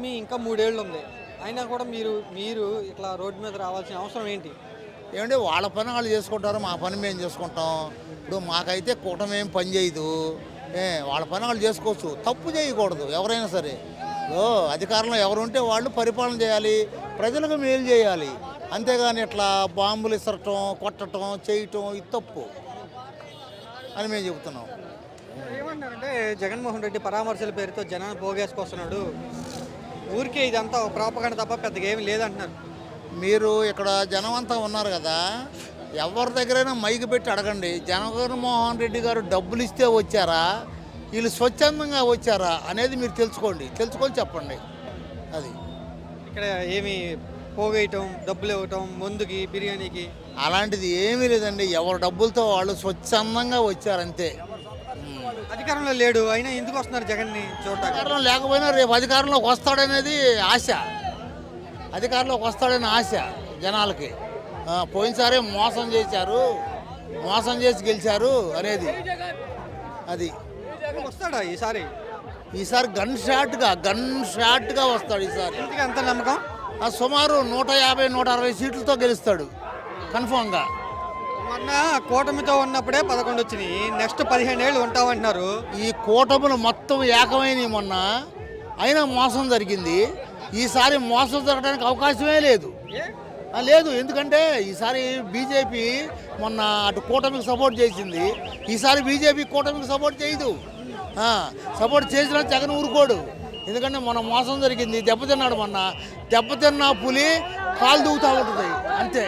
కూటమి ఇంకా 3 ఏళ్ళు ఉంది. అయినా కూడా మీరు మీరు ఇట్లా రోడ్డు మీద రావాల్సిన అవసరం ఏంటి? ఏమంటే వాళ్ళ పని వాళ్ళు చేసుకుంటారు, మా పని మేము చేసుకుంటాం. ఇప్పుడు మాకైతే కూటమి ఏం పని చేయదు. వాళ్ళ పని వాళ్ళు చేసుకోవచ్చు, తప్పు చేయకూడదు ఎవరైనా సరే. ఇప్పుడు అధికారంలో ఎవరు ఉంటే వాళ్ళు పరిపాలన చేయాలి, ప్రజలకు మేలు చేయాలి. అంతేగాని ఇట్లా బాంబులు ఇసరటం, కొట్టడం, చేయటం ఇది తప్పు అని మేము చెబుతున్నాం. ఏమంటారంటే జగన్మోహన్ రెడ్డి పరామర్శల పేరుతో జనాన్ని పోగేసుకొస్తున్నాడు. ఊరికే ఇదంతా ఒక ప్రాపగండ తప్ప పెద్దగా ఏమీ లేదంటున్నారు. మీరు ఇక్కడ జనం అంతా ఉన్నారు కదా, ఎవరి దగ్గరైనా మైకి పెట్టి అడగండి, జగన్మోహన్ రెడ్డి గారు డబ్బులు ఇస్తే వచ్చారా, వీళ్ళు స్వచ్ఛందంగా వచ్చారా అనేది మీరు తెలుసుకొని చెప్పండి. అది ఇక్కడ ఏమి పోగేయటం, డబ్బులు ఇవ్వటం, మందుకి, బిర్యానీకి అలాంటిది ఏమీ లేదండి. ఎవరి డబ్బులతో వాళ్ళు స్వచ్ఛందంగా వచ్చారంతే. అధికారంలో లేడు, అయినా ఎందుకు వస్తున్నారు జగన్ని చూడటానికి? అధికారంలో లేకపోయినా రేపు అధికారంలోకి వస్తాడనేది ఆశ, అధికారంలోకి వస్తాడని ఆశ జనాలకి. పోయినసారే మోసం చేసి గెలిచారు అనేది. అది వస్తాడా ఈసారి? ఈసారి గన్ షాట్గా వస్తాడు ఈసారి. ఎందుకు అంత నమ్మకం? సుమారు 150-160 సీట్లతో గెలుస్తాడు కన్ఫామ్గా. మొన్న కూటమితో ఉన్నప్పుడే 11 వచ్చినాయి, నెక్స్ట్ 15 ఏళ్ళు ఉంటామంటున్నారు. ఈ కూటములు మొత్తం ఏకమైనవి మొన్న, అయినా మోసం జరిగింది. ఈసారి మోసం జరగడానికి అవకాశమే లేదు. ఎందుకంటే ఈసారి బీజేపీ మొన్న అటు కూటమికి సపోర్ట్ చేసింది, ఈసారి బీజేపీ కూటమికి సపోర్ట్ చేయదు. సపోర్ట్ చేసినా జగన్ ఊరుకోడు. ఎందుకంటే మొన్న మోసం జరిగింది, దెబ్బతిన్నాడు. మొన్న దెబ్బతిన్న పులి కాలు దూకుతూ ఉంటుంది అంతే.